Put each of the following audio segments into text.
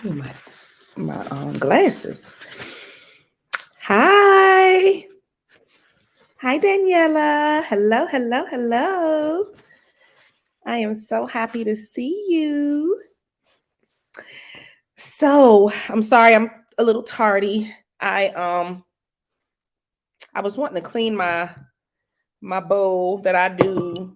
My glasses. Hi. Hi, Daniela. Hello, hello, hello. I am so happy to see you. So, I'm sorry I'm a little tardy. I was wanting to clean my bowl that I do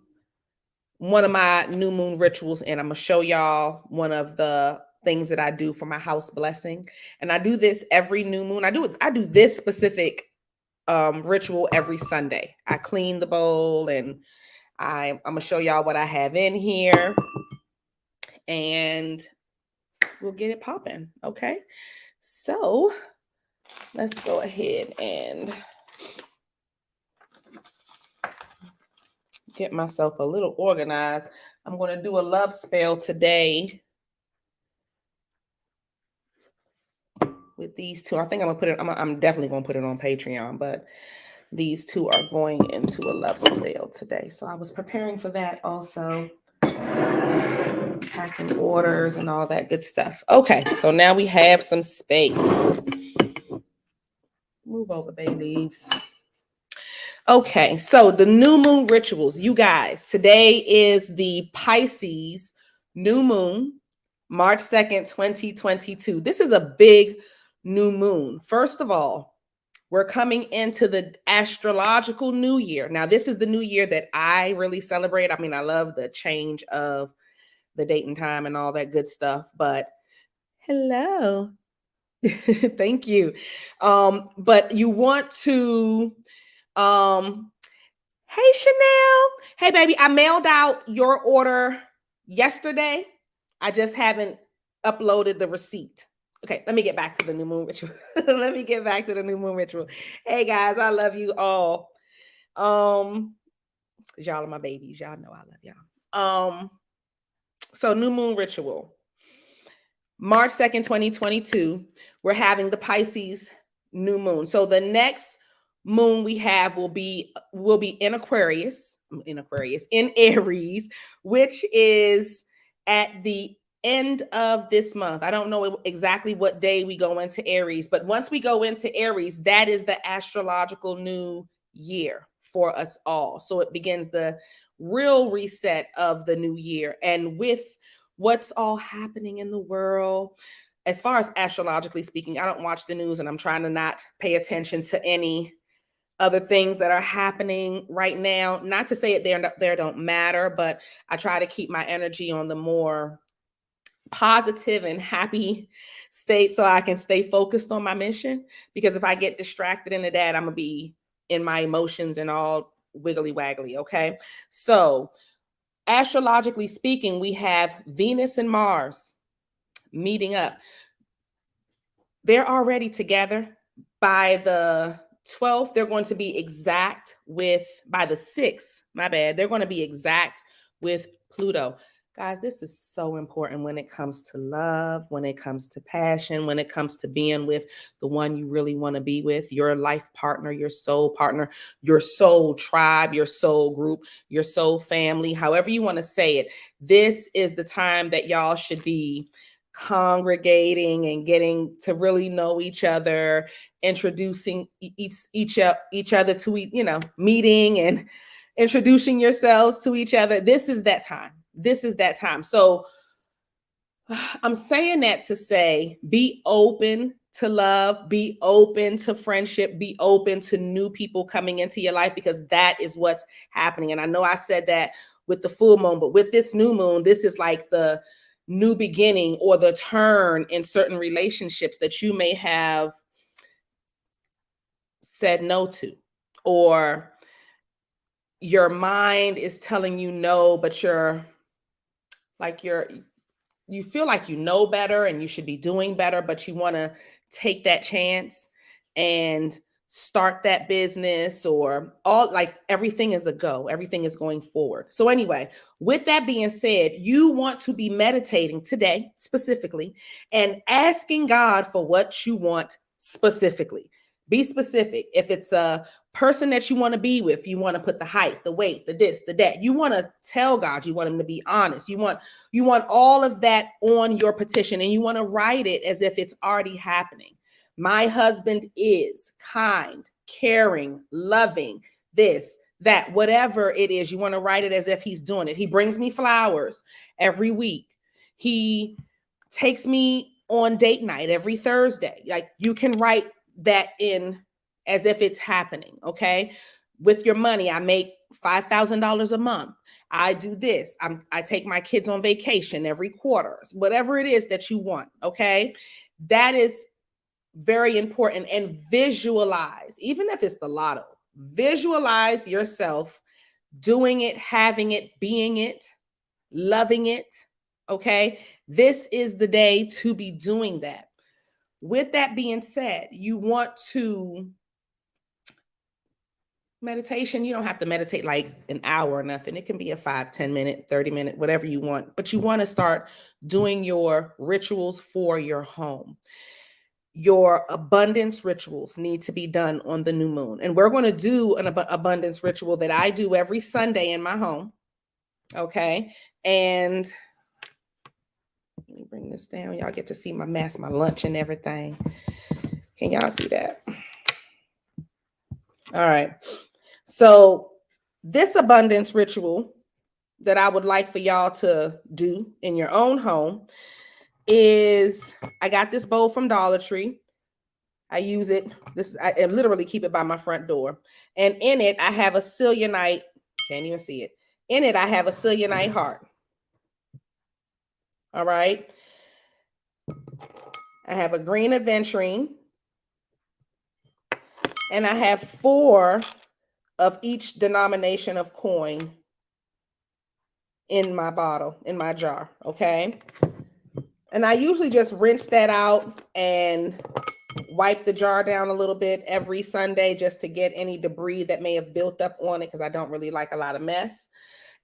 one of my new moon rituals, and I'm gonna show y'all one of the things that I do for my house blessing. And I do this every new moon. I do this specific ritual every Sunday. I clean the bowl, and I'm gonna show y'all what I have in here, and we'll get it popping. Okay, so let's go ahead and get myself a little organized. I'm going to do a love spell today with these two. I think I'm gonna put it. I'm definitely gonna put it on Patreon, but these two are going into a love spell today. So I was preparing for that also, packing orders and all that good stuff. Okay, so now we have some space. Move over, bay leaves. Okay, so the new moon rituals, you guys. Today is the Pisces new moon, March 2nd, 2022. This is a big new moon. First of all, we're coming into the astrological new year. Now, this is the new year that I really celebrate. I mean, I love the change of the date and time and all that good stuff, but hello. Thank you. But you want to hey Chanel. Hey baby, I mailed out your order yesterday. I just haven't uploaded the receipt. Okay, let me get back to the new moon ritual. Let me get back to the new moon ritual. Hey guys, I love you all. Y'all are my babies. Y'all know I love y'all. So new moon ritual. March 2nd, 2022, we're having the Pisces new moon. So the next moon we have will be in Aries, which is at the end of this month. I don't know exactly what day we go into Aries, but once we go into Aries, that is the astrological new year for us all. So it begins the real reset of the new year. And with what's all happening in the world, as far as astrologically speaking, I don't watch the news, and I'm trying to not pay attention to any other things that are happening right now. Not to say it there don't matter, but I try to keep my energy on the more positive and happy state so I can stay focused on my mission. Because if I get distracted into that, I'm gonna be in my emotions and all wiggly waggly. Okay, so astrologically speaking, we have Venus and Mars meeting up. They're already together. By the 12th, they're going to be exact with, by the 6th, my bad, they're going to be exact with Pluto. Guys, this is so important when it comes to love, when it comes to passion, when it comes to being with the one you really want to be with, your life partner, your soul tribe, your soul group, your soul family, however you want to say it. This is the time that y'all should be congregating and getting to really know each other, introducing each other to, meeting and introducing yourselves to each other. This is that time. So I'm saying that to say, be open to love, be open to friendship, be open to new people coming into your life, because that is what's happening. And I know I said that with the full moon, but with this new moon, this is like the new beginning or the turn in certain relationships that you may have said no to, or your mind is telling you no, but you feel like you know better and you should be doing better, but you want to take that chance and start that business, or everything is a go, everything is going forward. So anyway, with that being said, you want to be meditating today specifically and asking God for what you want specifically. Be specific. If it's a person that you want to be with, you want to put the height, the weight, the this, the that. You want to tell God, you want him to be honest. You want all of that on your petition, and you want to write it as if it's already happening. My husband is kind, caring, loving, this, that, whatever it is. You want to write it as if he's doing it. He brings me flowers every week. He takes me on date night every Thursday. Like, you can write that in as if it's happening. Okay. With your money, I make $5,000 a month. I do this. I take my kids on vacation every quarter, whatever it is that you want. Okay. That is very important. And visualize, even if it's the lotto, visualize yourself doing it, having it, being it, loving it. Okay. This is the day to be doing that. With that being said, you want to meditation. You don't have to meditate like an hour or nothing. It can be a 5, 10 minute, 30 minute, whatever you want, but you want to start doing your rituals for your home. Your abundance rituals need to be done on the new moon. And we're going to do an abundance ritual that I do every Sunday in my home. Okay. And let me bring this down. Y'all get to see my mess, my lunch and everything. Can y'all see that? All right. So this abundance ritual that I would like for y'all to do in your own home is, I got this bowl from Dollar Tree. I use it. I literally keep it by my front door. And in it, I have a selenite. Can't even see it. In it, I have a selenite heart. All right. I have a green aventurine. And I have 4 of each denomination of coin in my bottle, in my jar. Okay. And I usually just rinse that out and wipe the jar down a little bit every Sunday just to get any debris that may have built up on it, because I don't really like a lot of mess.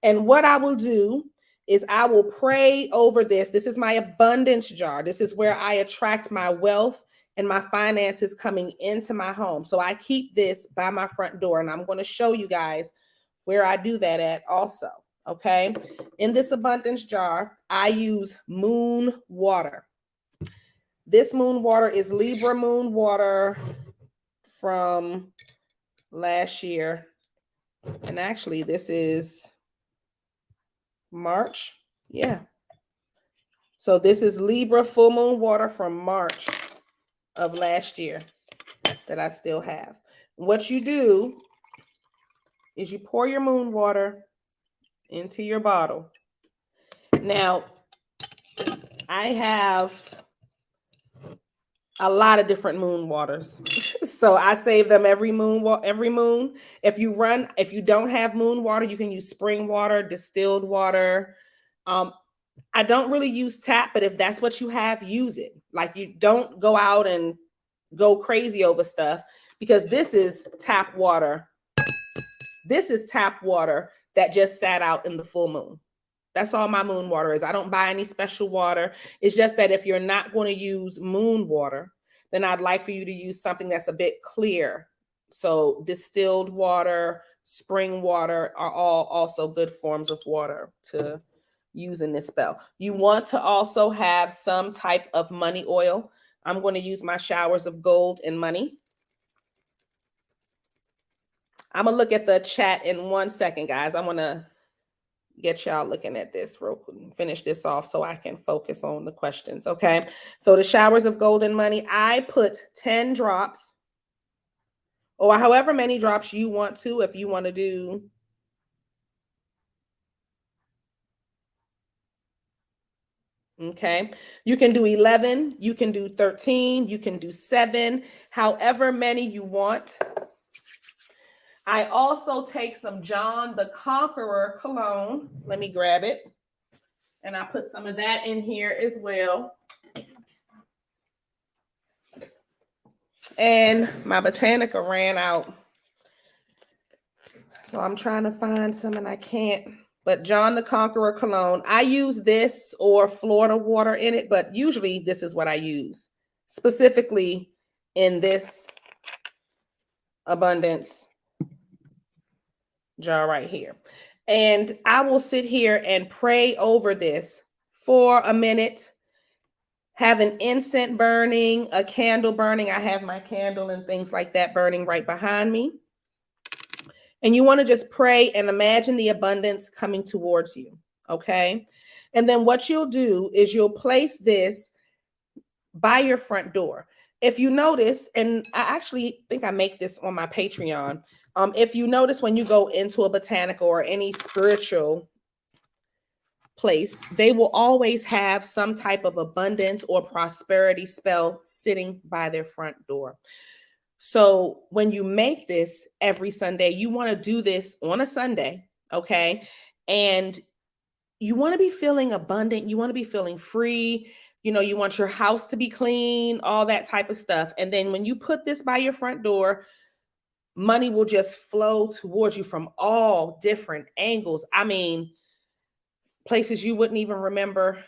And what I will do is I will pray over this. This is my abundance jar. This is where I attract my wealth and my finances coming into my home. So I keep this by my front door, and I'm going to show you guys where I do that at also. Okay. In this abundance jar, I use moon water. This moon water is Libra moon water from last year. And actually, this is March. Yeah. So this is Libra full moon water from March of last year that I still have. What you do is you pour your moon water into your bottle. Now, I have a lot of different moon waters. So I save them every moon. If you don't have moon water, you can use spring water, distilled water. I don't really use tap, but if that's what you have, use it. Like, you don't go out and go crazy over stuff, because this is tap water. This is tap water that just sat out in the full moon. That's all my moon water is. I don't buy any special water. It's just that if you're not going to use moon water, then I'd like for you to use something that's a bit clear. So distilled water, spring water are all also good forms of water to use in this spell. You want to also have some type of money oil. I'm going to use my showers of gold and money. I'm going to look at the chat in 1 second, guys. I want to get y'all looking at this real quick, finish this off so I can focus on the questions. Okay. So the showers of golden money, I put 10 drops, or however many drops you want to. If you want to do, okay, you can do 11, you can do 13, you can do 7, however many you want. I also take some John the Conqueror cologne. Let me grab it. And I put some of that in here as well. And my Botanica ran out. So I'm trying to find some and I can't. But John the Conqueror cologne, I use this or Florida water in it, but usually this is what I use, specifically in this abundance jar right here. And I will sit here and pray over this for a minute, have an incense burning, a candle burning. I have my candle and things like that burning right behind me. And you want to just pray and imagine the abundance coming towards you. Okay. And then what you'll do is you'll place this by your front door. If you notice, and I actually think I make this on my Patreon. If you notice when you go into a botanical or any spiritual place, they will always have some type of abundance or prosperity spell sitting by their front door. So when you make this every Sunday, you want to do this on a Sunday, okay? And you want to be feeling abundant. You want to be feeling free. You know, you want your house to be clean, all that type of stuff. And then when you put this by your front door, money will just flow towards you from all different angles. I mean, places you wouldn't even remember.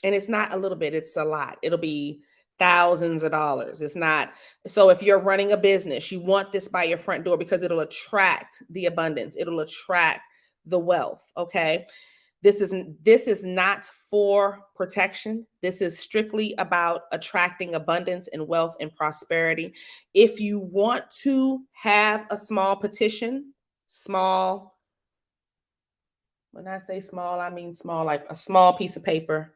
And it's not a little bit, it's a lot. It'll be thousands of dollars. It's not. So if you're running a business, you want this by your front door because it'll attract the abundance. It'll attract the wealth. Okay. This is not for protection. This is strictly about attracting abundance and wealth and prosperity. If you want to have a small petition, small, when I say small, I mean small, like a small piece of paper,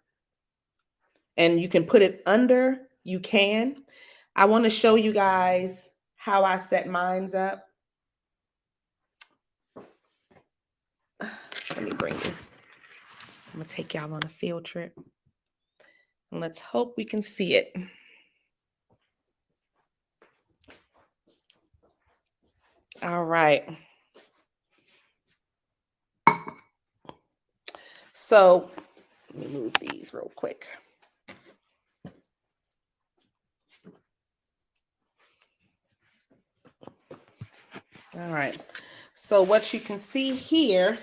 and you can put it under, you can. I want to show you guys how I set mines up. Let me bring you. I'm going to take y'all on a field trip. And let's hope we can see it. All right. So let me move these real quick. All right. So what you can see here,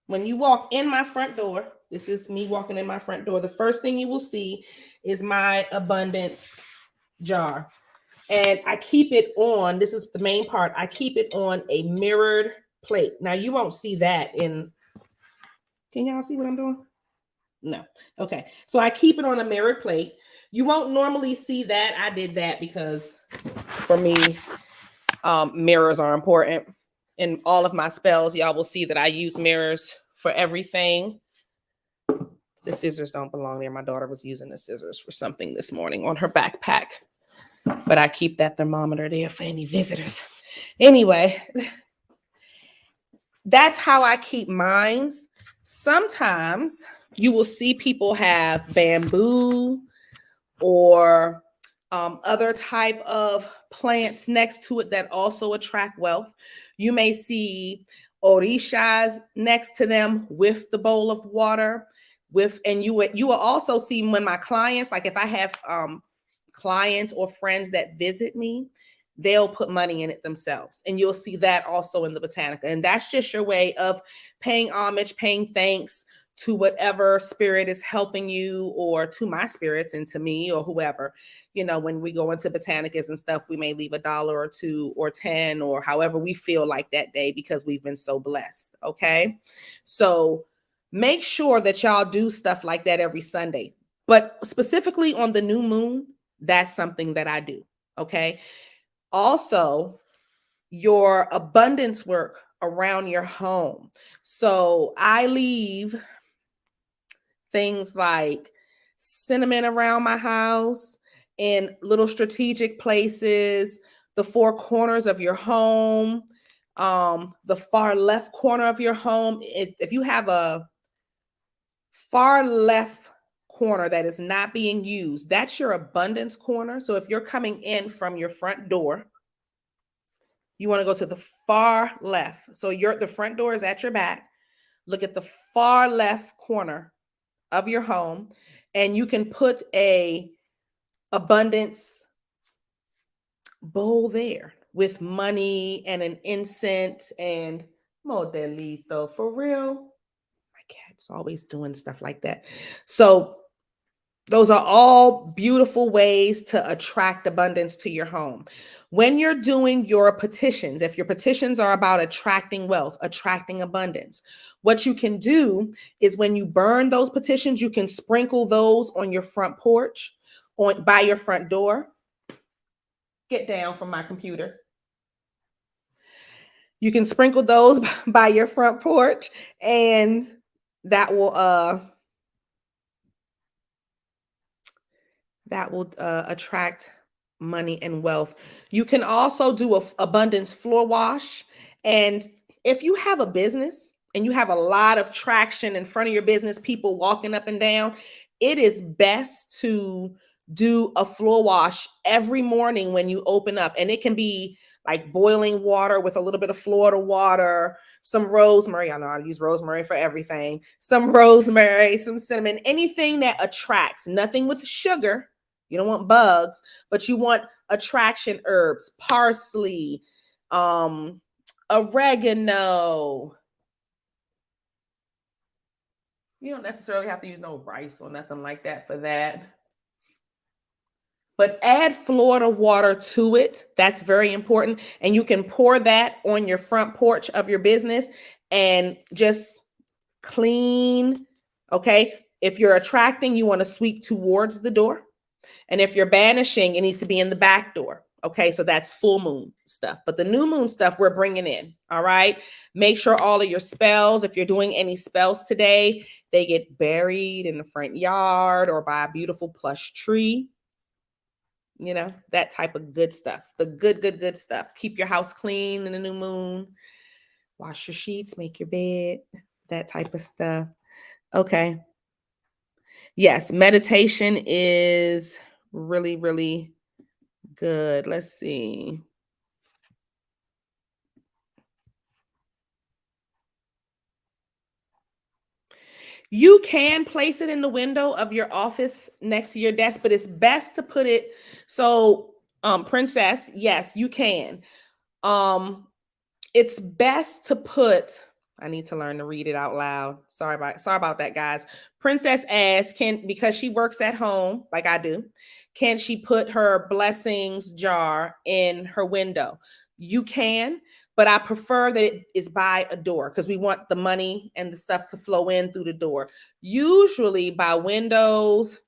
when you walk in my front door, this is me walking in my front door. The first thing you will see is my abundance jar. And I keep it on, this is the main part, I keep it on a mirrored plate. Now you won't see that in, can y'all see what I'm doing? No. Okay. So I keep it on a mirrored plate. You won't normally see that. I did that because for me, mirrors are important. In all of my spells, y'all will see that I use mirrors for everything. The scissors don't belong there. My daughter was using the scissors for something this morning on her backpack. But I keep that thermometer there for any visitors. Anyway, that's how I keep mines. Sometimes you will see people have bamboo or other type of plants next to it that also attract wealth. You may see orishas next to them with the bowl of water. And you will also see when my clients, like if I have clients or friends that visit me, they'll put money in it themselves. And you'll see that also in the Botanica. And that's just your way of paying homage, paying thanks to whatever spirit is helping you, or to my spirits and to me or whoever. You know, when we go into Botanicas and stuff, we may leave $1 or $2 or 10 or however we feel like that day because we've been so blessed. Okay. So make sure that y'all do stuff like that every Sunday. But specifically on the new moon, that's something that I do. Okay. Also, your abundance work around your home. So I leave things like cinnamon around my house in little strategic places, the four corners of your home, the far left corner of your home. If you have a far left corner that is not being used, that's your abundance corner. So if you're coming in from your front door, you want to go to the far left. So the front door is at your back. Look at the far left corner of your home, and you can put a abundance bowl there with money and an incense and modelito. For real, my cat's always doing stuff like that. So Those are all beautiful ways to attract abundance to your home. When you're doing your petitions, if your petitions are about attracting wealth, attracting abundance, what you can do is when you burn those petitions, you can sprinkle those on your front porch, on by your front door. Get down from my computer. You can sprinkle those by your front porch, and that will attract money and wealth. You can also do a abundance floor wash. And if you have a business and you have a lot of traction in front of your business, people walking up and down, it is best to do a floor wash every morning when you open up. And it can be like boiling water with a little bit of Florida water, some rosemary. I know I use rosemary for everything. Some rosemary, some cinnamon, anything that attracts, nothing with sugar. You don't want bugs, but you want attraction herbs, parsley, oregano. You don't necessarily have to use no rice or nothing like that for that. But add Florida water to it. That's very important. And you can pour that on your front porch of your business and just clean. Okay. If you're attracting, you want to sweep towards the door. And if you're banishing, it needs to be in the back door. Okay, so that's full moon stuff. But the new moon stuff we're bringing in. All right. Make sure all of your spells, if you're doing any spells today, they get buried in the front yard or by a beautiful plush tree. You know, that type of good stuff. The good stuff. Keep your house clean in the new moon. Wash your sheets, make your bed, that type of stuff. Okay. Yes, meditation is really, really good. Let's see. You can place it in the window of your office next to your desk, but it's best to put it so Princess, yes, you can. Um it's best to put, I need to learn to read it out loud. Sorry about that, guys. Princess asks, can, because she works at home like I do, can she put her blessings jar in her window? You can, but I prefer that it is by a door because we want the money and the stuff to flow in through the door. Usually by windows,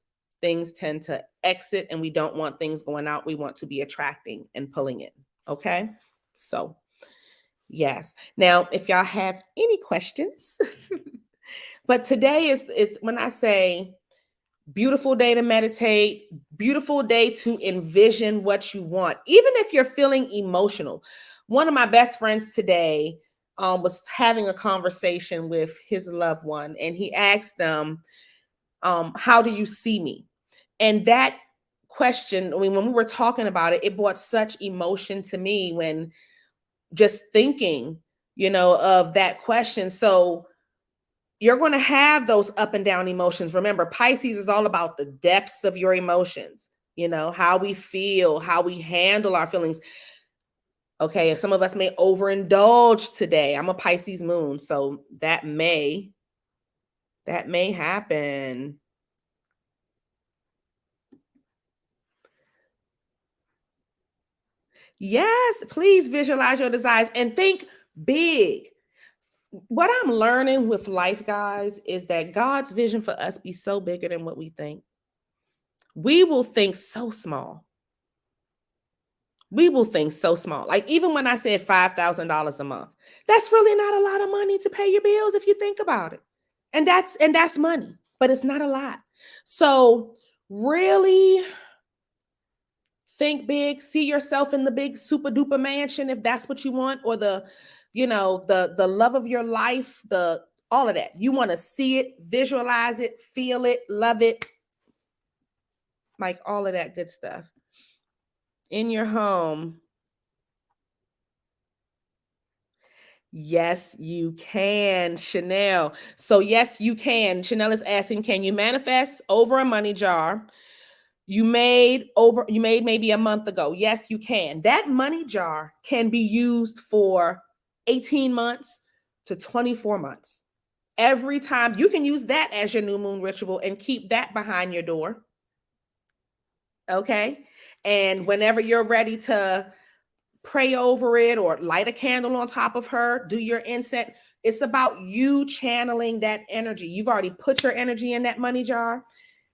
things tend to exit and we don't want things going out. We want to be attracting and pulling in. Okay. So yes. Now, if y'all have any questions, but today is, it's when I say beautiful day to meditate, beautiful day to envision what you want, even if you're feeling emotional. One of my best friends today was having a conversation with his loved one, and he asked them, how do you see me? And that question, I mean, when we were talking about it, it brought such emotion to me when just thinking, of that question. So you're going to have those up and down emotions. Remember, Pisces is all about the depths of your emotions, how we feel, how we handle our feelings. Okay, some of us may overindulge today. I'm a Pisces moon, so that may happen. Yes, please visualize your desires and think big. What I'm learning with life, guys, is that God's vision for us be so bigger than what we think. We will think so small. We will think so small. Like even when I said $5,000 a month, that's really not a lot of money to pay your bills if you think about it. And that's money, but it's not a lot. So really think big, see yourself in the big super duper mansion if that's what you want, or the love of your life, the all of that. You want to see it, visualize it, feel it, love it, like all of that good stuff in your home. Yes, you can, Chanel. So yes, you can. Chanel is asking, can you manifest over a money jar you made maybe a month ago? Yes, you can. That money jar can be used for 18 months to 24 months. Every time you can use that as your new moon ritual and keep that behind your door. Okay. And whenever you're ready to pray over it or light a candle on top of her, do your incense. It's about you channeling that energy. You've already put your energy in that money jar.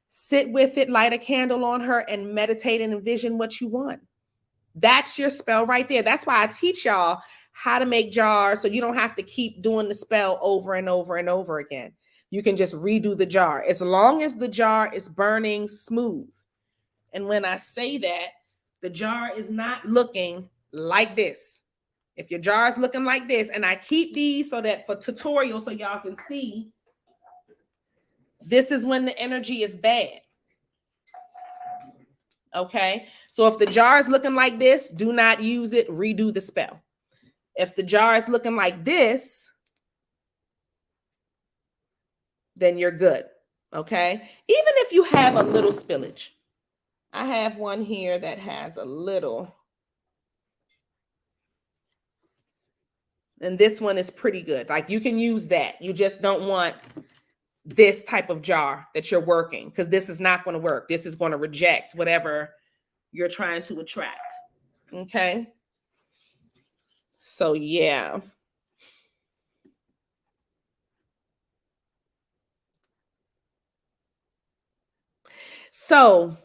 Sit with it, light a candle on her, and meditate and envision what you want. That's your spell right there. That's why I teach y'all how to make jars so you don't have to keep doing the spell over and over and over again. You can just redo the jar as long as the jar is burning smooth. And when I say that, the jar is not looking like this. If your jar is looking like this, and I keep these so that for tutorial so y'all can see, this is when the energy is bad. Okay, so if the jar is looking like this, do not use it, redo the spell. If the jar is looking like this, then you're good. Okay, even if you have a little spillage. I have one here that has a little. And this one is pretty good. Like you can use that. You just don't want this type of jar that you're working because this is not going to work. This is going to reject whatever you're trying to attract. Okay. So, yeah. So,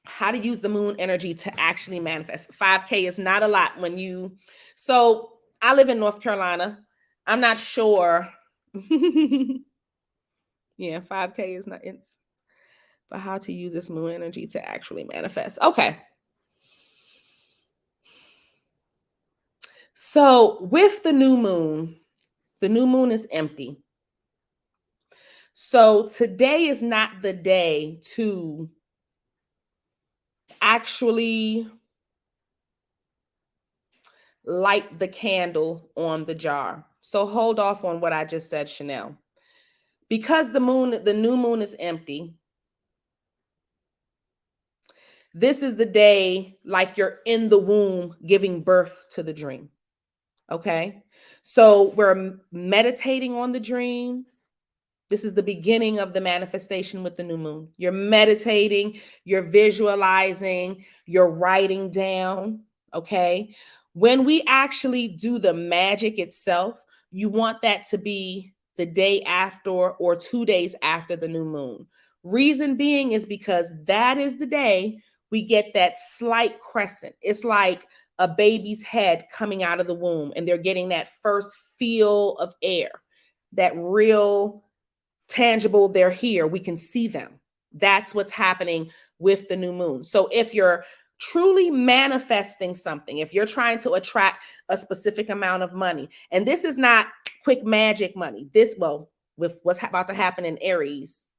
how to use the moon energy to actually manifest. 5K is not a lot when you. So, I live in North Carolina. I'm not sure. Yeah, 5K is not. It's. But how to use this moon energy to actually manifest. Okay. So with the new moon is empty. So today is not the day to actually light the candle on the jar. So hold off on what I just said, Chanel. Because the new moon is empty, this is the day like you're in the womb giving birth to the dream. Okay? So we're meditating on the dream. This is the beginning of the manifestation with the new moon. You're meditating, you're visualizing, you're writing down, okay? When we actually do the magic itself, you want that to be the day after or 2 days after the new moon. Reason being is because that is the day we get that slight crescent. It's like a baby's head coming out of the womb and they're getting that first feel of air, that real tangible, they're here, we can see them. That's what's happening with the new moon. So if you're truly manifesting something, if you're trying to attract a specific amount of money, and this is not quick magic money, with what's about to happen in Aries,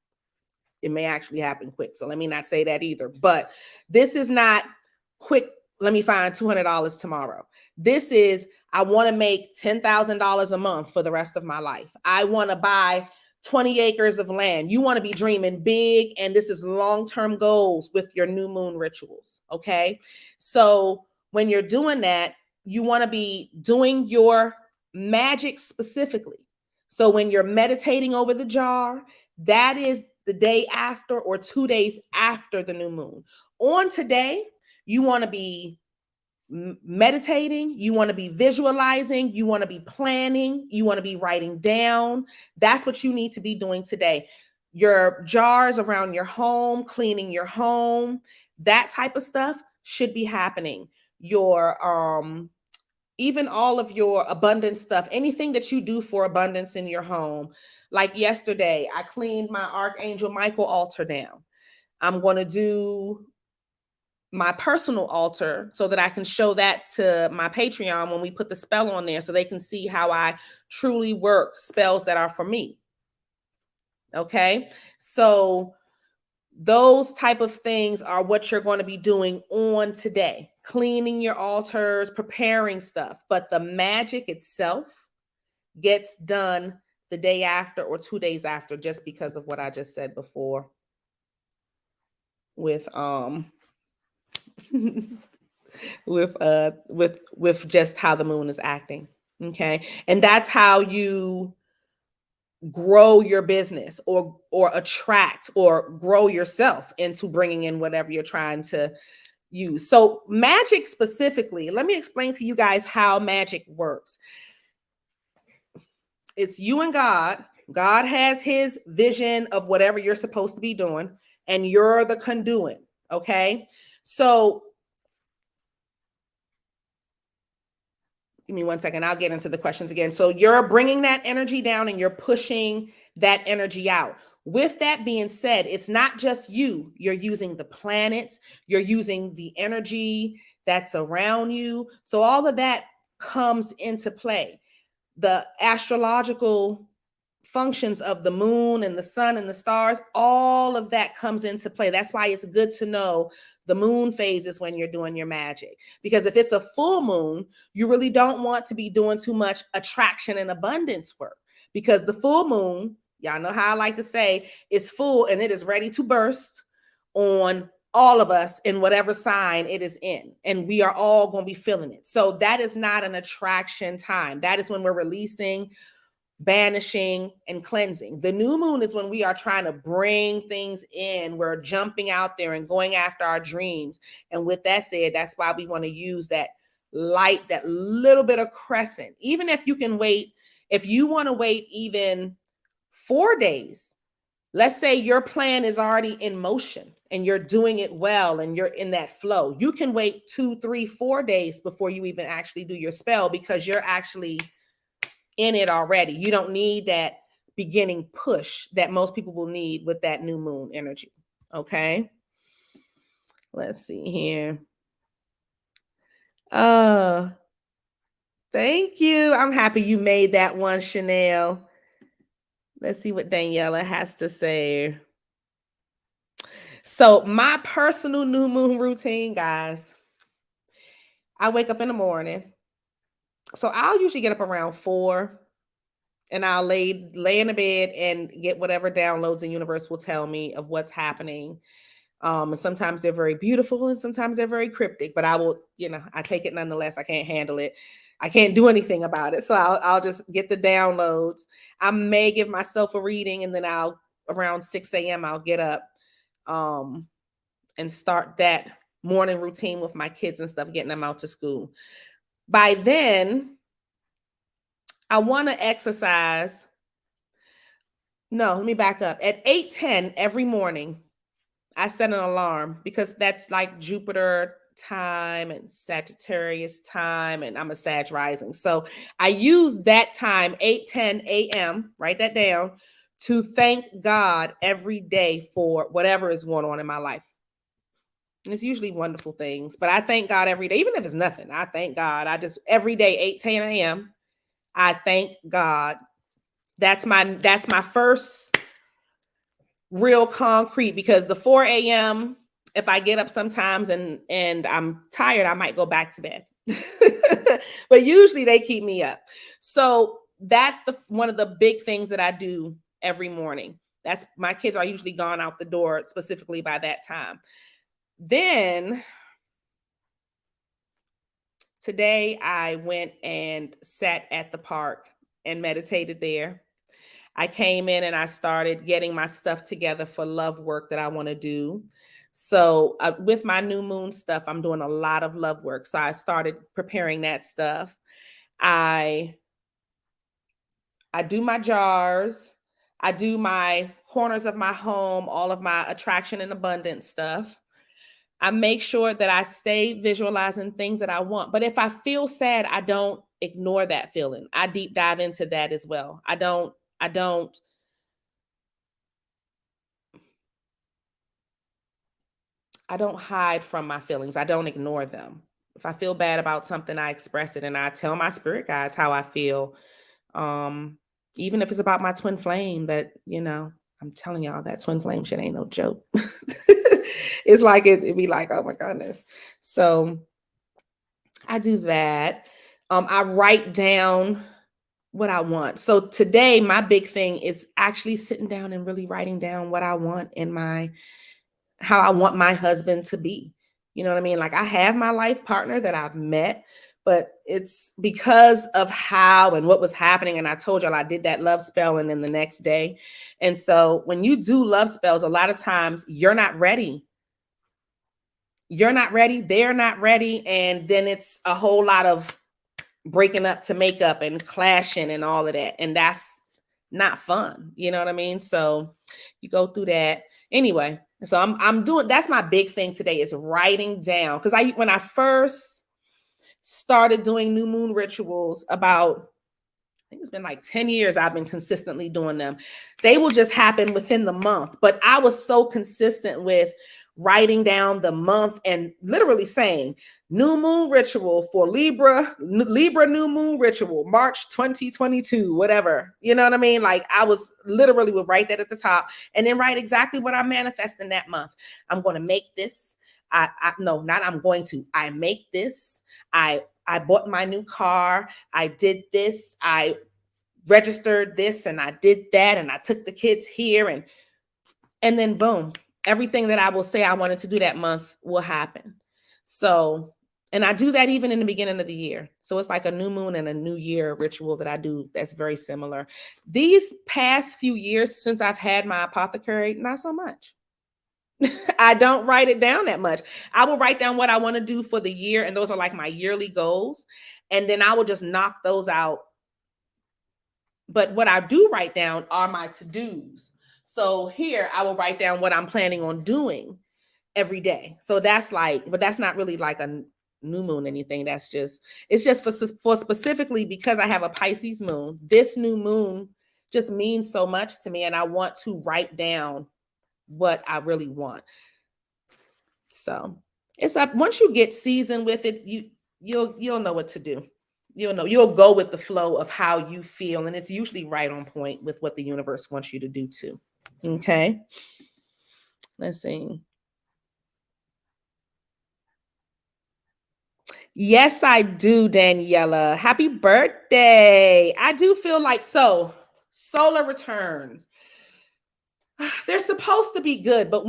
it may actually happen quick. So let me not say that either. But this is not quick, let me find $200 tomorrow. This is, I want to make $10,000 a month for the rest of my life. I want to buy 20 acres of land. You want to be dreaming big, and this is long-term goals with your new moon rituals, okay? So when you're doing that, you want to be doing your magic specifically. So when you're meditating over the jar, that is the day after or 2 days after the new moon. On today, you want to be meditating, you want to be visualizing, you want to be planning, you want to be writing down. That's what you need to be doing today. Your jars around your home, cleaning your home, that type of stuff should be happening. Your even all of your abundance stuff, anything that you do for abundance in your home. Like yesterday, I cleaned my Archangel Michael altar down. I'm going to do my personal altar so that I can show that to my Patreon when we put the spell on there so they can see how I truly work spells that are for me. Okay. So those type of things are what you're going to be doing on today, cleaning your altars, preparing stuff. But the magic itself gets done the day after or 2 days after, just because of what I just said before with with just how the moon is acting. Okay. And that's how you grow your business or attract or grow yourself into bringing in whatever you're trying to use. So magic specifically, let me explain to you guys how magic works. It's you and God. God has his vision of whatever you're supposed to be doing, and you're the conduit. Okay. So give me one second. I'll get into the questions again. So you're bringing that energy down and you're pushing that energy out. With that being said, it's not just you. You're using the planets, you're using the energy that's around you. So all of that comes into play. The astrological functions of the moon and the sun and the stars, all of that comes into play. That's why it's good to know the moon phases when you're doing your magic. Because if it's a full moon, you really don't want to be doing too much attraction and abundance work. Because the full moon, y'all know how I like to say, is full and it is ready to burst on all of us in whatever sign it is in. And we are all going to be feeling it. So that is not an attraction time. That is when we're releasing, banishing, and cleansing. The new moon is when we are trying to bring things in. We're jumping out there and going after our dreams. And with that said, that's why we want to use that light, that little bit of crescent. Even if you can wait, if you want to wait even 4 days, let's say your plan is already in motion and you're doing it well and you're in that flow, you can wait 2, 3, 4 days before you even actually do your spell, because you're actually in it already. You don't need that beginning push that most people will need with that new moon energy. Okay. Let's see here. Thank you. I'm happy you made that one, Chanel. Let's see what Daniela has to say. So my personal new moon routine, guys, I wake up in the morning. So I'll usually get up around 4 and I'll lay in the bed and get whatever downloads the universe will tell me of what's happening. And sometimes they're very beautiful and sometimes they're very cryptic, but I will, I take it nonetheless. I can't handle it. I can't do anything about it. So I'll just get the downloads. I may give myself a reading and then around 6 a.m. I'll get up and start that morning routine with my kids and stuff, getting them out to school. By then, I want to exercise. No, let me back up. At 8:10 every morning, I set an alarm because that's like Jupiter time and Sagittarius time, and I'm a Sag rising. So I use that time, 8:10 a.m., write that down, to thank God every day for whatever is going on in my life. And it's usually wonderful things, but I thank God every day, even if it's nothing. I thank God. Every day, 8:10 a.m., I thank God. That's my first real concrete, because the 4 a.m., if I get up sometimes and I'm tired, I might go back to bed. But usually they keep me up. So that's one of the big things that I do every morning. That's my kids are usually gone out the door specifically by that time. Then today I went and sat at the park and meditated there. I came in and I started getting my stuff together for love work that I want to do. So with my new moon stuff, I'm doing a lot of love work. So I started preparing that stuff. I do my jars. I do my corners of my home, all of my attraction and abundance stuff. I make sure that I stay visualizing things that I want. But if I feel sad, I don't ignore that feeling. I deep dive into that as well. I don't hide from my feelings. I don't ignore them. If I feel bad about something, I express it and I tell my spirit guides how I feel. Even if it's about my twin flame, that, I'm telling y'all, that twin flame shit ain't no joke. It's like it'd be like, oh my goodness. So I do that. I write down what I want. So today, my big thing is actually sitting down and really writing down what I want how I want my husband to be. You know what I mean? Like, I have my life partner that I've met, but it's because of how and what was happening. And I told y'all I did that love spell and then the next day. And so when you do love spells, a lot of times you're not ready. You're not ready. They're not ready. And then it's a whole lot of breaking up to make up and clashing and all of that. And that's not fun. You know what I mean? So you go through that. Anyway, so I'm doing, that's my big thing today, is writing down. Because when I first started doing new moon rituals about, I think it's been like 10 years I've been consistently doing them. They will just happen within the month. But I was so consistent with writing down the month and literally saying new moon ritual for Libra new moon ritual, March 2022, whatever. You know what I mean? Like I was literally would write that at the top and then write exactly what I manifest in that month. I'm going to make this. No, not I'm going to. I make this. I bought my new car. I did this. I registered this and I did that. And I took the kids here and then boom, everything that I will say I wanted to do that month will happen. So, and I do that even in the beginning of the year. So it's like a new moon and a new year ritual that I do that's very similar. These past few years since I've had my apothecary, not so much. I don't write it down that much. I will write down what I want to do for the year, and those are like my yearly goals. And then I will just knock those out. But what I do write down are my to-dos. So here I will write down what I'm planning on doing every day. So that's like, but that's not really like a new moon anything. That's just, it's just for specifically because I have a Pisces moon. This new moon just means so much to me, and I want to write down what I really want. So it's up. Once you get seasoned with it, you'll know what to do. You'll go with the flow of how you feel, and it's usually right on point with what the universe wants you to do too. Okay. Let's see. Yes, I do, Daniela. Happy birthday. I do feel like solar returns. They're supposed to be good, but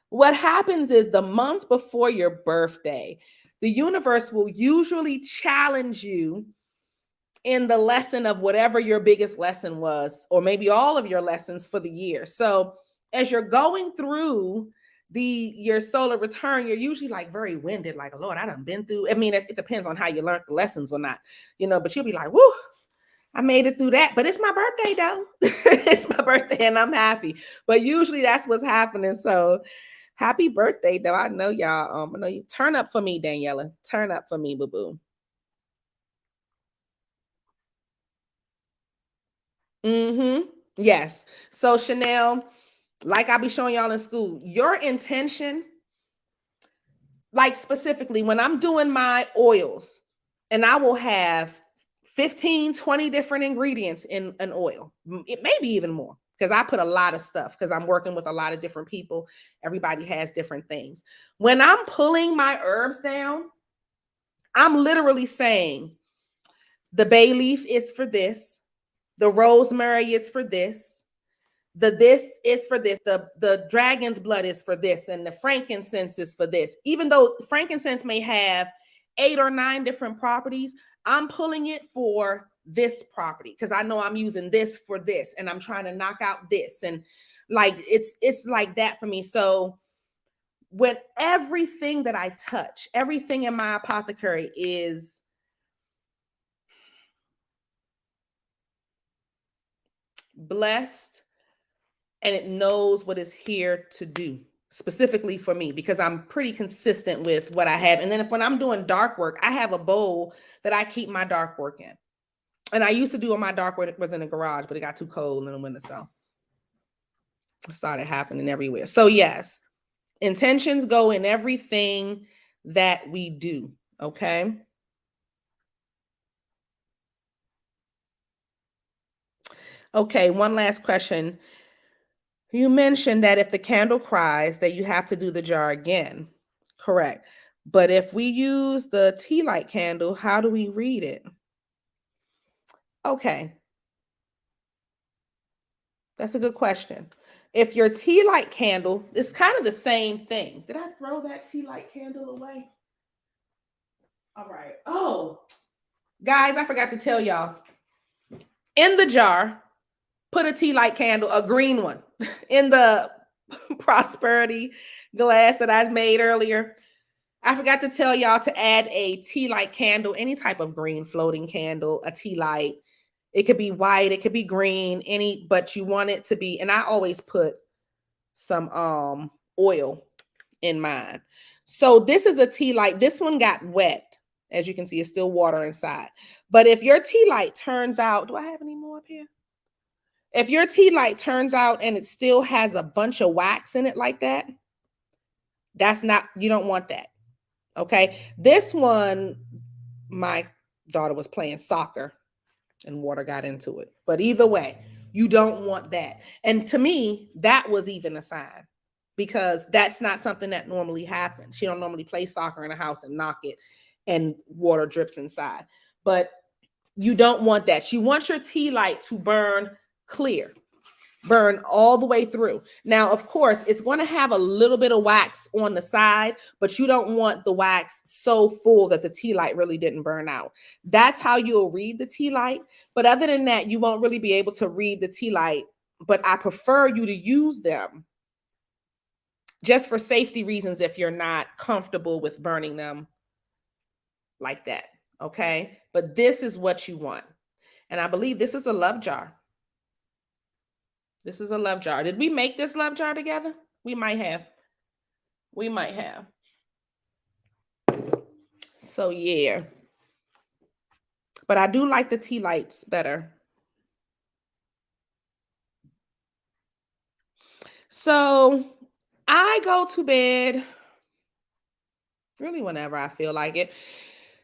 what happens is the month before your birthday, the universe will usually challenge you in the lesson of whatever your biggest lesson was, or maybe all of your lessons for the year. So as you're going through your solar return, you're usually like very winded, like, Lord, I done been through. I mean, it depends on how you learned the lessons or not, but you'll be like, whoo, I made it through that. But it's my birthday though. It's my birthday and I'm happy. But usually that's what's happening. So happy birthday though. I know y'all, I know you turn up for me, Daniela. Turn up for me, boo-boo. Yes. So Chanel, like I'll be showing y'all in school, your intention, like specifically when I'm doing my oils, and I will have 15, 20 different ingredients in an oil. It may be even more because I put a lot of stuff because I'm working with a lot of different people. Everybody has different things. When I'm pulling my herbs down, I'm literally saying the bay leaf is for this, the rosemary is for this, this is for this, the dragon's blood is for this, and the frankincense is for this. Even though frankincense may have 8 or 9 different properties, I'm pulling it for this property because I know I'm using this for this, and I'm trying to knock out this, and like it's like that for me. So with everything that I touch, everything in my apothecary is blessed, and it knows what it's here to do specifically for me because I'm pretty consistent with what I have. And then when I'm doing dark work, I have a bowl that I keep my dark work in. And I used to do all my dark work was in the garage, but it got too cold in the winter, so it started happening everywhere. So yes, intentions go in everything that we do. Okay. Okay, one last question. You mentioned that if the candle cries, that you have to do the jar again. Correct. But if we use the tea light candle, how do we read it? Okay, that's a good question. If your tea light candle, it's kind of the same thing. Did I throw that tea light candle away? All right. Oh, guys, I forgot to tell y'all. In the jar, put a tea light candle, a green one, in the prosperity glass that I made earlier. I forgot to tell y'all to add a tea light candle, any type of green floating candle, a tea light. It could be white, it could be green, but you want it to be, and I always put some oil in mine. So this is a tea light. This one got wet. As you can see, it's still water inside. But if your tea light turns out, do I have any more up here? If your tea light turns out and it still has a bunch of wax in it like that, you don't want that. Okay. This one, my daughter was playing soccer and water got into it. But either way, you don't want that. And to me, that was even a sign, because that's not something that normally happens. She don't normally play soccer in a house and knock it and water drips inside. But you don't want that. You want your tea light to burn clear, burn all the way through. Now, of course, it's going to have a little bit of wax on the side, but you don't want the wax so full that the tea light really didn't burn out. That's how you'll read the tea light. But other than that, you won't really be able to read the tea light. But I prefer you to use them just for safety reasons if you're not comfortable with burning them like that. Okay. But this is what you want. And I believe this is a love jar. This is a love jar. Did we make this love jar together? We might have. We might have. So yeah. But I do like the tea lights better. So I go to bed really whenever I feel like it.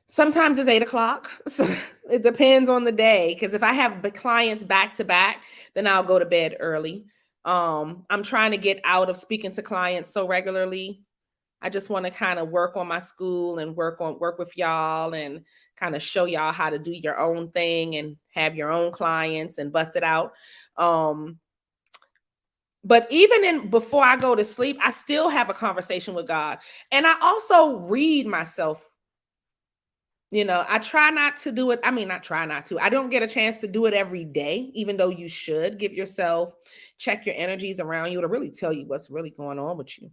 Sometimes it's 8:00. So it depends on the day. Because if I have the clients back to back, then I'll go to bed early. I'm trying to get out of speaking to clients so regularly. I just want to kind of work on my school and work with y'all and kind of show y'all how to do your own thing and have your own clients and bust it out. But even before I go to sleep, I still have a conversation with God. And I also read myself. I try not to do it. I mean, not try not to. I don't get a chance to do it every day, even though you should check your energies around you to really tell you what's really going on with you.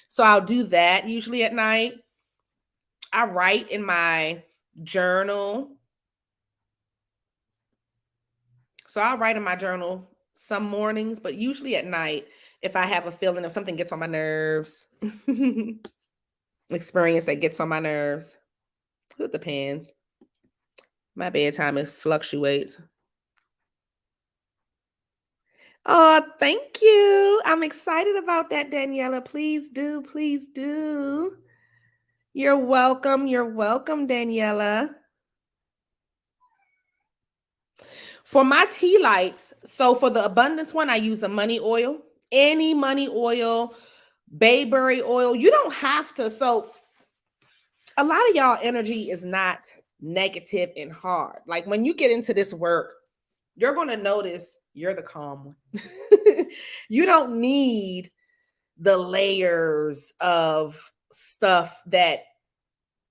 So I'll do that usually at night. I write in my journal. So I'll write in my journal some mornings, but usually at night, if I have a feeling of something gets on my nerves, experience that gets on my nerves. It depends. My bedtime fluctuates. Oh, thank you. I'm excited about that, Daniela. Please do. Please do. You're welcome. You're welcome, Daniela. For my tea lights, so for the abundance one, I use a money oil. Any money oil, bayberry oil. You don't have to. So a lot of y'all energy is not negative and hard. Like when you get into this work, you're going to notice you're the calm one. You don't need the layers of stuff that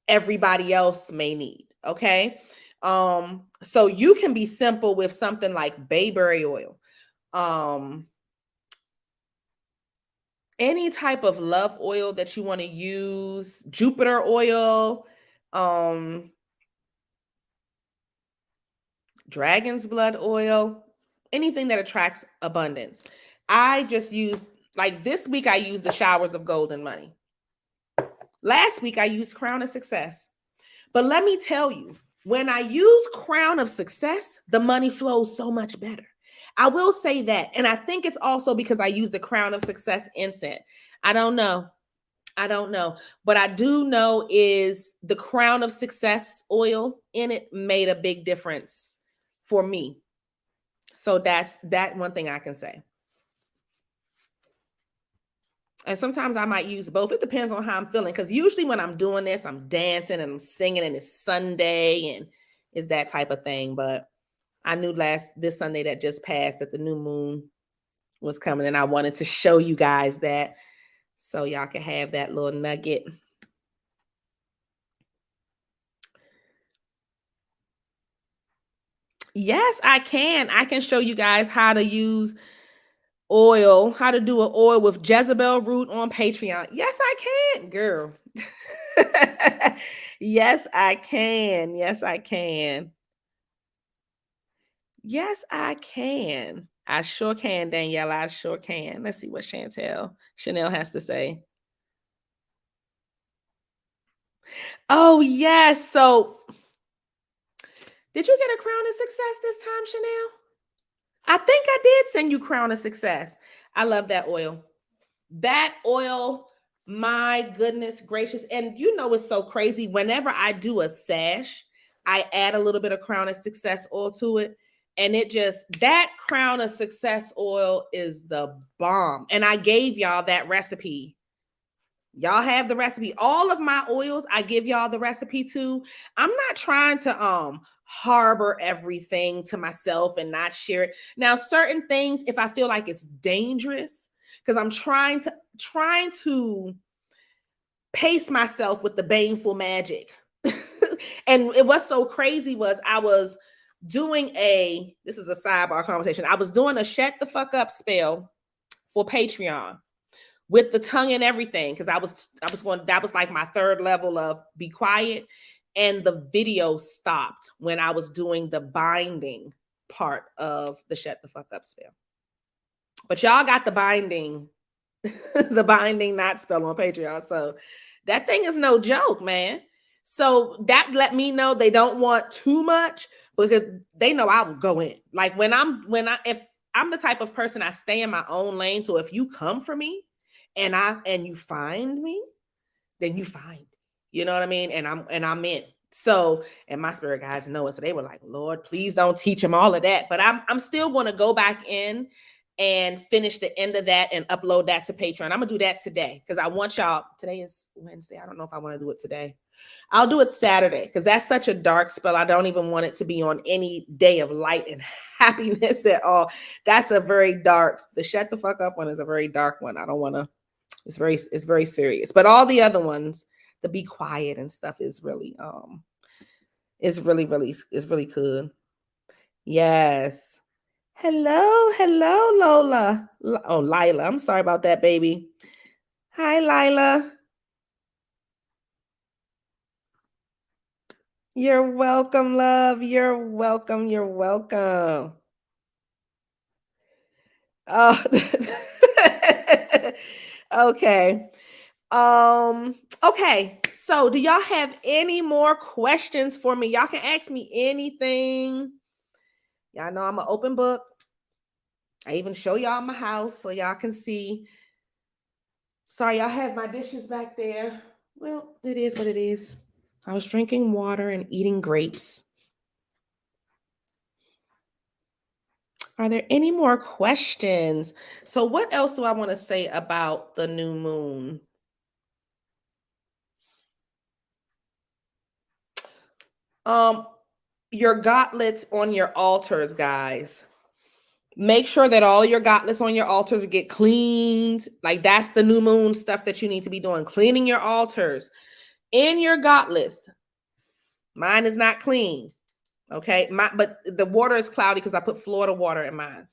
everybody else may need. Okay. So you can be simple with something like bayberry oil. Any type of love oil that you want to use, Jupiter oil, dragon's blood oil, anything that attracts abundance. I just used, like this week, I used the showers of golden money. Last week, I used Crown of Success. But let me tell you, when I use Crown of Success, the money flows so much better. I will say that. And I think it's also because I use the Crown of Success incense. I don't know. But I do know is the Crown of Success oil in it made a big difference for me. So that's that one thing I can say. And sometimes I might use both. It depends on how I'm feeling. Because usually when I'm doing this, I'm dancing and I'm singing and it's Sunday and it's that type of thing. But I knew this Sunday that just passed that the new moon was coming. And I wanted to show you guys that so y'all can have that little nugget. Yes, I can. I can show you guys how to use oil, how to do an oil with Jezebel root on Patreon. Yes, I can, girl. Yes, I can. Yes, I can. Yes, I can. I sure can, Danielle. I sure can. Let's see what Chanel has to say. Oh, yes. So, did you get a crown of success this time, Chanel? I think I did send you crown of success. I love that oil. That oil, my goodness gracious. And you know, it's so crazy. Whenever I do a sash, I add a little bit of crown of success oil to it. And that crown of success oil is the bomb. And I gave y'all that recipe. Y'all have the recipe. All of my oils, I give y'all the recipe too. I'm not trying to harbor everything to myself and not share it. Now, certain things, if I feel like it's dangerous, because I'm trying to pace myself with the baneful magic. And what's so crazy was I was doing this is a sidebar conversation. I was doing a shut the fuck up spell for Patreon with the tongue and everything, because I was going, that was like my third level of be quiet, and the video stopped when I was doing the binding part of the shut the fuck up spell. But y'all got the binding the binding not spell on Patreon, so that thing is no joke, man. So that let me know they don't want too much, because they know I will go in. Like if I'm the type of person, I stay in my own lane. So if you come for me and you find me, then you find me. You know what I mean? And I'm in. So, and my spirit guides know it. So they were like, Lord, please don't teach them all of that. But I'm still going to go back in and finish the end of that and upload that to Patreon. I'm gonna do that today because I want y'all. Today is Wednesday. I don't know if I want to do it today. I'll do it Saturday because that's such a dark spell. I don't even want it to be on any day of light and happiness at all. That's a very dark. The shut the fuck up one is a very dark one. I don't want to. It's very serious. But all the other ones, the be quiet and stuff, is really really good. Yes. Hello, Lola. Oh, Lila. I'm sorry about that, baby. Hi, Lila. You're welcome, love. You're welcome. You're welcome. Oh, okay. Okay. So, do y'all have any more questions for me? Y'all can ask me anything. Y'all know I'm an open book. I even show y'all my house so y'all can see. Sorry, y'all have my dishes back there. Well, it is what it is. I was drinking water and eating grapes. Are there any more questions? So, what else do I want to say about the new moon? Your gauntlets on your altars, guys. Make sure that all your gauntlets on your altars get cleaned. Like, that's the new moon stuff that you need to be doing. Cleaning your altars. In your gauntlets, mine is not clean. Okay, but the water is cloudy because I put Florida water in mine.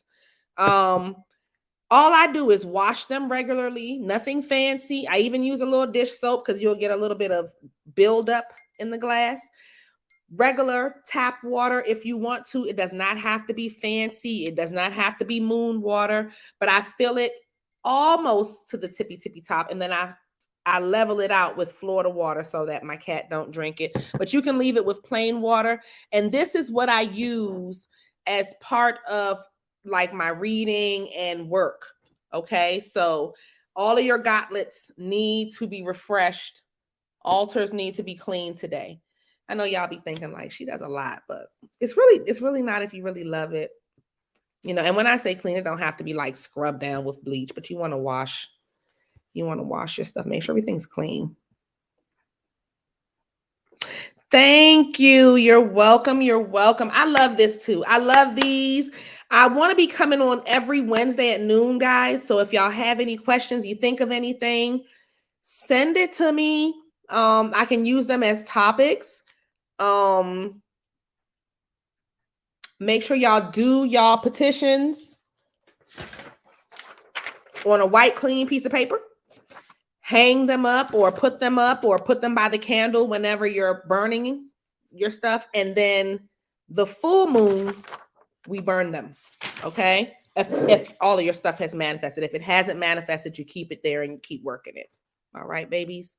All I do is wash them regularly. Nothing fancy. I even use a little dish soap because you'll get a little bit of buildup in the glass. Regular tap water if you want to. It does not have to be fancy. It does not have to be moon water, but I fill it almost to the tippy top, and then I level it out with Florida water so that my cat don't drink it. But you can leave it with plain water. And this is what I use as part of like my reading and work. Okay, so all of your gauntlets need to be refreshed. Altars need to be cleaned today. I know y'all be thinking like she does a lot, but it's really not if you really love it. You know, and when I say clean, it don't have to be like scrubbed down with bleach, but you want to wash your stuff. Make sure everything's clean. Thank you. You're welcome. You're welcome. I love this too. I love these. I want to be coming on every Wednesday at noon, guys. So if y'all have any questions, you think of anything, send it to me. I can use them as topics. Make sure y'all do y'all petitions on a white, clean piece of paper. Hang them up or put them by the candle whenever you're burning your stuff. And then the full moon, we burn them. Okay? If all of your stuff has manifested. If it hasn't manifested, you keep it there and you keep working it. All right, babies?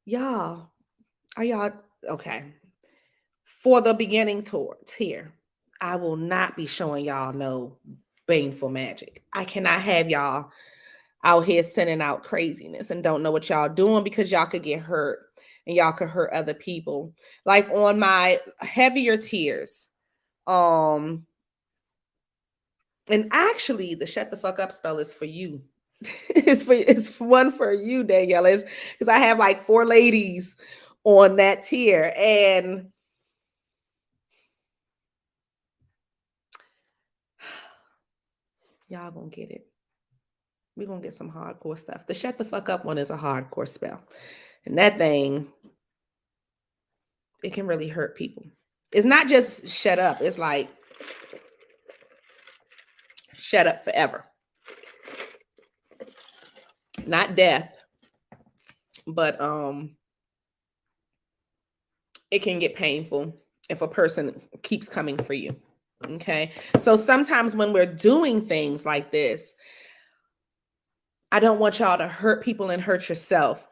Y'all, are y'all okay? For the beginning towards here, I will not be showing y'all no baneful magic. I cannot have y'all out here sending out craziness and don't know what y'all doing because y'all could get hurt and y'all could hurt other people. Like on my heavier tiers, and actually the shut the fuck up spell is for you. it's one for you, Danielle. It's because I have like 4 ladies on that tier, and y'all gonna get it. We're gonna get some hardcore stuff. The shut the fuck up one is a hardcore spell, and that thing, it can really hurt people. It's not just shut up, it's like shut up forever. Not death, but it can get painful if a person keeps coming for you. Okay, so sometimes when we're doing things like this, I don't want y'all to hurt people and hurt yourself,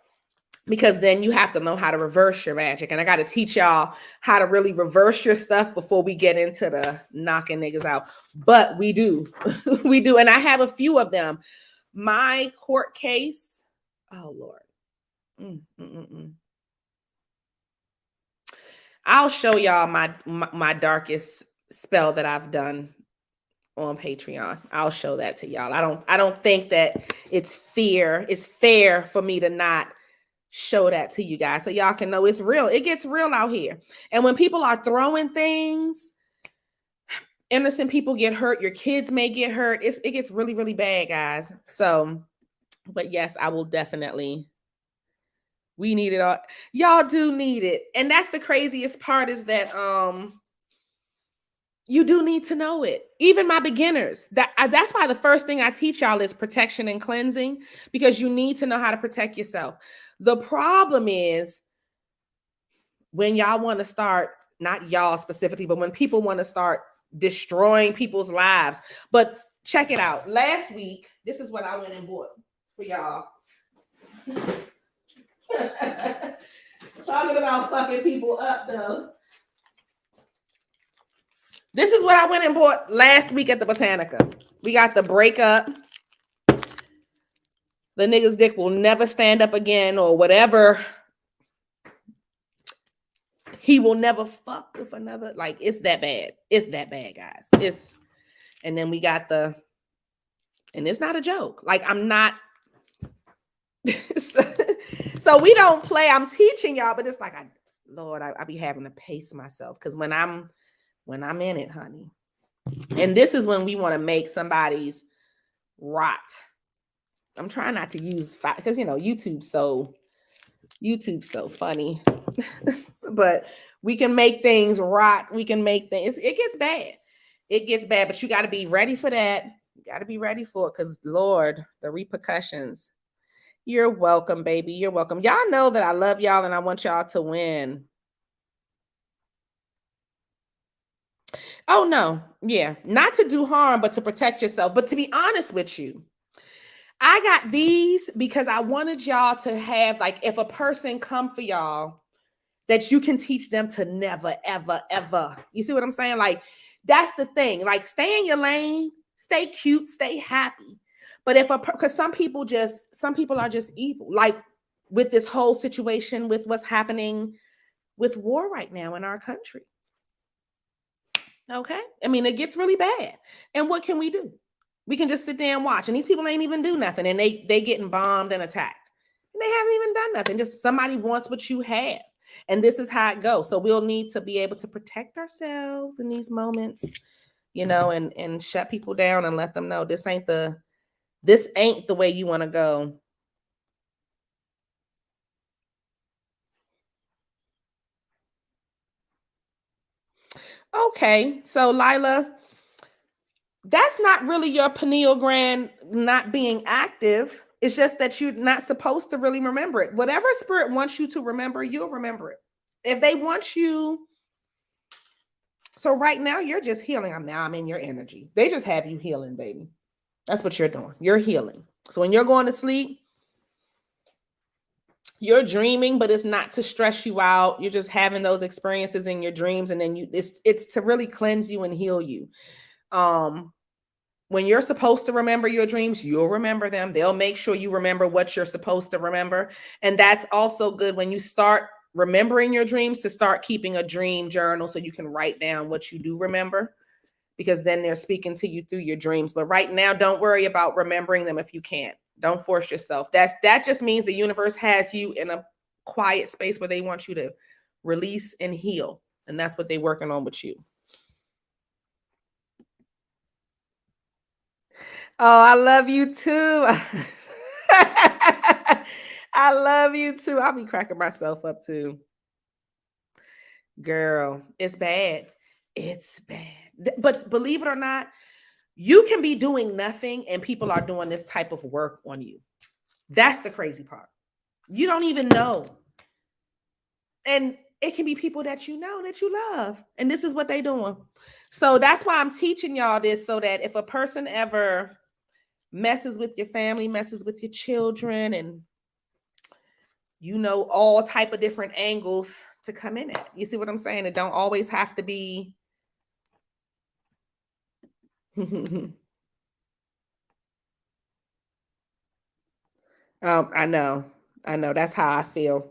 because then you have to know how to reverse your magic. And I got to teach y'all how to really reverse your stuff before we get into the knocking niggas out. But we do. We do. And I have a few of them. My court case. Oh, Lord. I'll show y'all my darkest spell that I've done on Patreon. I'll show that to y'all. I don't think that it's fair for me to not show that to you guys so y'all can know it's real. It gets real out here. And when people are throwing things, innocent people get hurt. Your kids may get hurt. It gets really, really bad, guys. So, but yes, I will definitely. We need it all. Y'all do need it. And that's the craziest part, is that you do need to know it. Even my beginners. That's why the first thing I teach y'all is protection and cleansing, because you need to know how to protect yourself. The problem is when y'all want to start, not y'all specifically, but when people want to start destroying people's lives. But check it out. Last week, this is what I went and bought for y'all. Talking about fucking people up, though. This is what I went and bought last week at the Botanica. We got the breakup. The nigga's dick will never stand up again, or whatever. He will never fuck with another. Like, it's that bad. It's that bad, guys. And then we got and it's not a joke. Like, I'm not. So we don't play. I'm teaching y'all, but it's like, Lord, I be having to pace myself, because when I'm in it, honey. And this is when we want to make somebody's rot. I'm trying not to use, because YouTube's so funny. But we can make things rot. We can make things. It gets bad. It gets bad, but you got to be ready for that. You got to be ready for it, because Lord, the repercussions. You're welcome, baby. You're welcome. Y'all know that I love y'all and I want y'all to win. Oh, no. Yeah. Not to do harm, but to protect yourself. But to be honest with you, I got these because I wanted y'all to have, like, if a person come for y'all, that you can teach them to never, ever, ever. You see what I'm saying? Like, that's the thing. Like, stay in your lane, stay cute, stay happy. But because some people are just evil. Like, with this whole situation, with what's happening with war right now in our country. Okay? I mean, it gets really bad. And what can we do? We can just sit there and watch. And these people ain't even do nothing. And they getting bombed and attacked. And they haven't even done nothing. Just somebody wants what you have. And this is how it goes. So we'll need to be able to protect ourselves in these moments, and shut people down and let them know this ain't the way you want to go. Okay, so Lila, that's not really your pineal gland not being active. It's just that you're not supposed to really remember it. Whatever spirit wants you to remember, you'll remember it. If they want you, so right now you're just healing. I'm in your energy. They just have you healing, baby. That's what you're doing. You're healing. So when you're going to sleep, you're dreaming, but it's not to stress you out. You're just having those experiences in your dreams, and then it's to really cleanse you and heal you. When you're supposed to remember your dreams, you'll remember them. They'll make sure you remember what you're supposed to remember. And that's also good when you start remembering your dreams, to start keeping a dream journal so you can write down what you do remember, because then they're speaking to you through your dreams. But right now, don't worry about remembering them if you can't. Don't force yourself. That just means the universe has you in a quiet space where they want you to release and heal. And that's what they're working on with you. Oh, I love you too. I love you too. I'll be cracking myself up too. Girl, it's bad. It's bad. But believe it or not, you can be doing nothing and people are doing this type of work on you. That's the crazy part. You don't even know. And it can be people that you know, that you love. And this is what they're doing. So that's why I'm teaching y'all this, so that if a person ever messes with your family, messes with your children, and you know all type of different angles to come in at. You see what I'm saying? It don't always have to be I know. That's how I feel.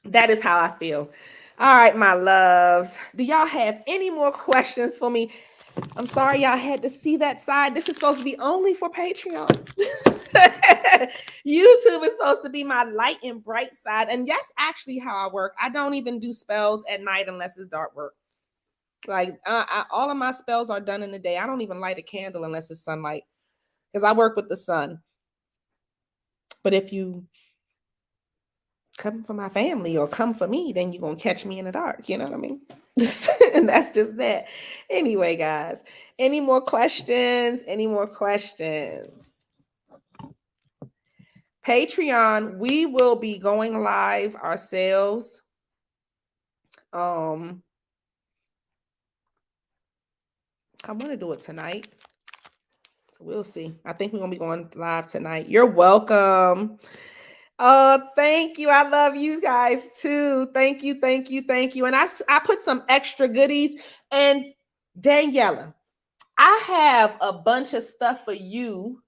That is how I feel. All right, my loves. Do y'all have any more questions for me? I'm sorry y'all had to see that side. This is supposed to be only for Patreon. YouTube is supposed to be my light and bright side. And that's actually how I work. I don't even do spells at night unless it's dark work. Like all of my spells are done in the day. I don't even light a candle unless it's sunlight, because I work with the sun. But if you come for my family or come for me, then you're going to catch me in the dark. You know what I mean? And that's just that. Anyway, guys, any more questions? Any more questions? Patreon, we will be going live ourselves. I want to do it tonight. So we'll see. I think we're going to be going live tonight. You're welcome. Oh, thank you. I love you guys too. Thank you. And I put some extra goodies. And Daniela, I have a bunch of stuff for you.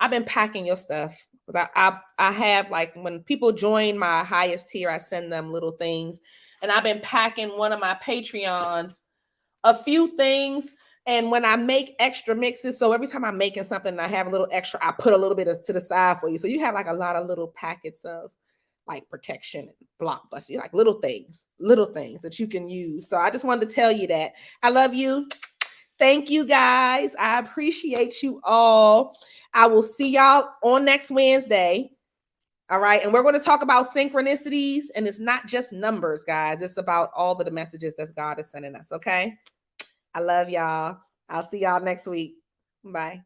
I've been packing your stuff. I have, like, when people join my highest tier, I send them little things. And I've been packing one of my Patreons a few things. And when I make extra mixes, so every time I'm making something and I have a little extra, I put a little bit to the side for you. So you have like a lot of little packets of like protection and blockbuster, like little things that you can use. So I just wanted to tell you that. I love you. Thank you, guys. I appreciate you all. I will see y'all on next Wednesday. All right. And we're going to talk about synchronicities. And it's not just numbers, guys. It's about all of the messages that God is sending us. Okay. I love y'all. I'll see y'all next week. Bye.